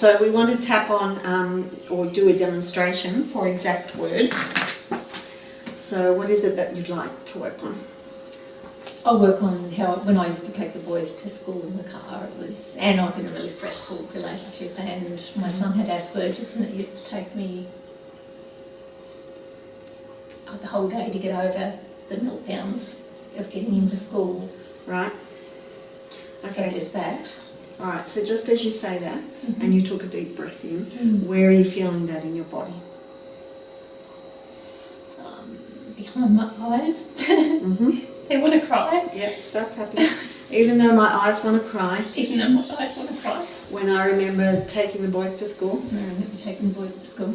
so we want to tap on or do a demonstration for exact words. So what is it that you'd like to work on? I'll work on how, when I used to take the boys to school in the car, and I was in a really stressful relationship, and my son had Asperger's, and it used to take me the whole day to get over the meltdowns of getting into school. Right. Okay. So there's that. All right, so just as you say that, and you took a deep breath in, where are you feeling that in your body? Behind my eyes. They want to cry. Yep, start tapping. Even though my eyes want to cry. Even though my eyes want to cry. When I remember taking the boys to school. When I remember taking the boys to school.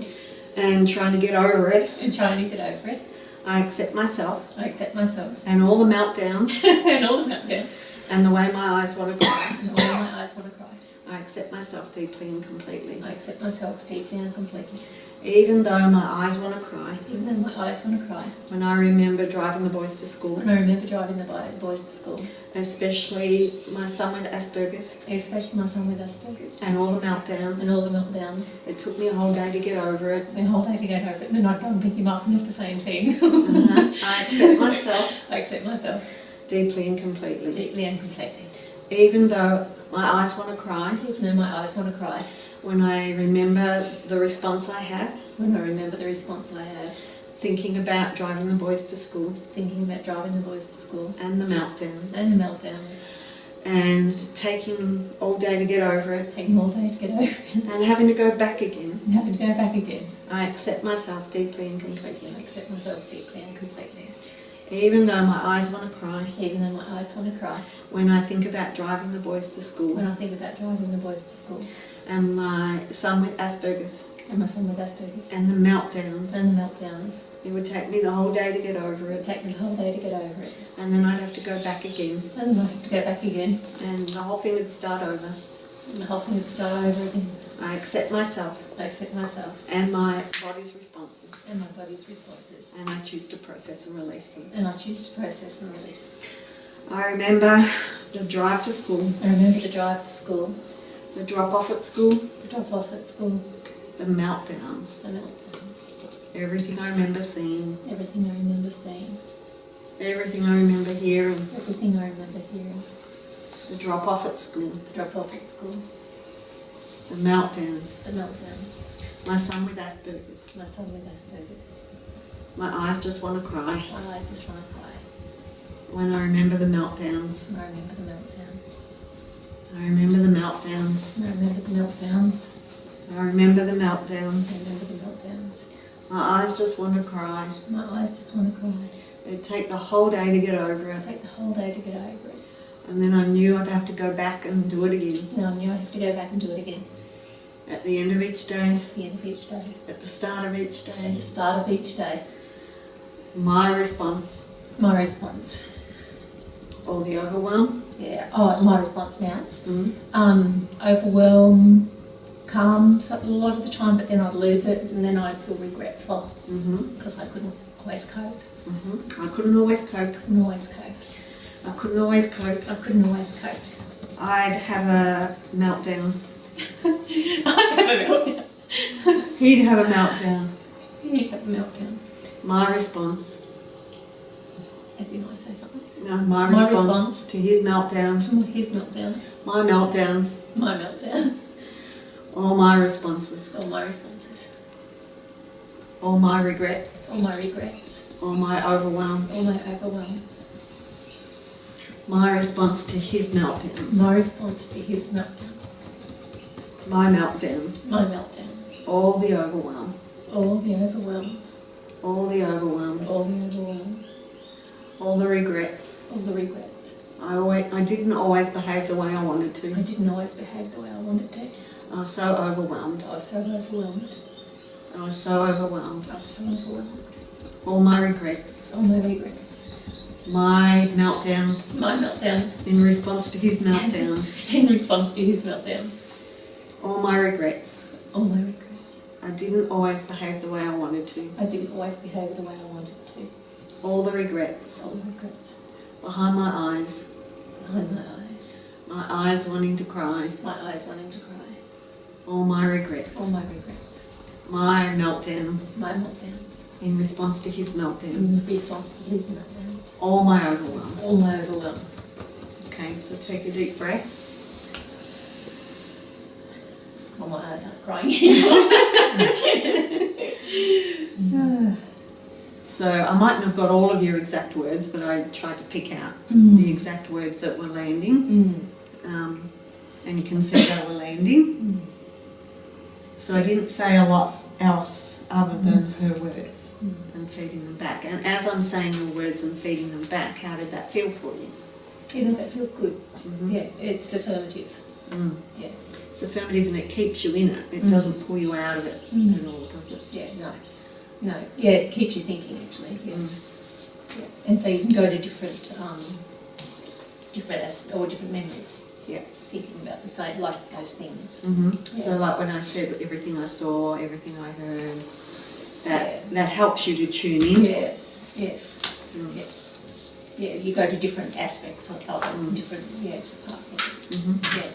And trying to get over it. And trying to get over it. I accept myself. I accept myself. And all the meltdowns. And all the meltdowns. And the way my eyes want to cry. And the way my eyes want to cry. I accept myself deeply and completely. I accept myself deeply and completely. Even though my eyes want to cry. Even though my eyes want to cry. When I remember driving the boys to school. When I remember driving the boys to school. Especially my son with Asperger's. Especially my son with Asperger's. And all the meltdowns. And all the meltdowns. It took me a whole day to get over it. A whole day to get over it. And then I'd go and pick him up and have the same thing. I accept myself. I accept myself. Deeply and completely. Deeply and completely. Even though my eyes want to cry. Even though my eyes want to cry. When I remember the response I had. When I remember the response I had. Thinking about driving the boys to school. Thinking about driving the boys to school. And the meltdown. And the meltdowns. And taking all day to get over it. Taking all day to get over it. And having to go back again. And having to go back again. I accept myself deeply and completely. I accept myself deeply and completely. Even though my eyes want to cry. Even though my eyes want to cry. When I think about driving the boys to school. When I think about driving the boys to school. And my son with Asperger's. And my son with Asperger's. And the meltdowns. And the meltdowns. It would take me the whole day to get over It would it. take me the whole day to get over it. And then I'd have to go back again. And then I'd have to go back again. And the whole thing would start over. And the whole thing would start over again. I accept myself. I accept myself. And my body's responses. And my body's responses. And I choose to process and release them. And I choose to process and release. I remember the drive to school. I remember the drive to school. The drop off at school. The drop off at school. The meltdowns. The meltdowns. Everything I remember seeing. Everything I remember seeing. Everything I remember hearing. Everything I remember hearing. The drop off at school. The drop off at school. The meltdowns. The meltdowns. My son with Asperger's. My son with Asperger's. My eyes just want to cry. My eyes just want to cry. When I remember the meltdowns. And I remember the meltdowns. I remember the meltdowns. And I remember the meltdowns. I remember the meltdowns. I remember the meltdowns. My eyes just want to cry. My eyes just want to cry. It'd take the whole day to get over It'd it. take the whole day to get over it. And then I knew I'd have to go back and do it again. Now I knew I'd have to go back and do it again. At the end of each day. At the end of each day. At the start of each At day. the start of each day. My response. My response. All the overwhelm. Yeah. Oh, my response now. Mm. Overwhelm, calm a lot of the time, but then I'd lose it and then I'd feel regretful because I couldn't always cope. I couldn't always cope. Couldn't always cope. I couldn't always cope. I couldn't always cope. I'd have a meltdown. I'd have a meltdown. He'd have a meltdown. He'd have a meltdown. My response. As in I say something. No, my My response response. to his meltdowns. To his meltdown. My meltdowns. My meltdowns. All my responses. All my responses. All my regrets. All my regrets. All my overwhelm. All my overwhelm. My response to his meltdowns. My response to his meltdowns. My meltdowns. My meltdowns. All the overwhelm. All the overwhelm. All the overwhelm. All the overwhelm. All the regrets. All the regrets. I didn't always behave the way I wanted to. I didn't always behave the way I wanted to. I was so overwhelmed. I was so overwhelmed. I was so overwhelmed. I was so overwhelmed. All my regrets. All my regrets. My meltdowns. My meltdowns. In response to his meltdowns. In response to his meltdowns. All my regrets. All my regrets. I didn't always behave the way I wanted to. I didn't always behave the way I wanted to. All the regrets. All the regrets. Behind my eyes. Behind my eyes. My eyes wanting to cry. My eyes wanting to cry. All my regrets. All my regrets. My meltdowns. My meltdowns. In response to his In meltdowns. response to his meltdowns. All my overwhelm. All my overwhelm. Okay, so take a deep breath. Oh, my eyes aren't crying anymore. So I mightn't have got all of your exact words, but I tried to pick out the exact words that were landing. And you can see they were landing. So I didn't say a lot else other than her words and feeding them back. And as I'm saying your words and feeding them back, how did that feel for you? You know, that feels good. Yeah, it's affirmative. Yeah. It's affirmative and it keeps you in it. It doesn't pull you out of it at all, does it? Yeah, no. Yeah, it keeps you thinking actually, yes. Yeah. And so you can go to different memories. Yeah. Thinking about the same, like those things. Yeah. So like when I said everything I saw, everything I heard, that helps you to tune in. Yes. Yeah, you go to different aspects of it, different parts of it. Yeah.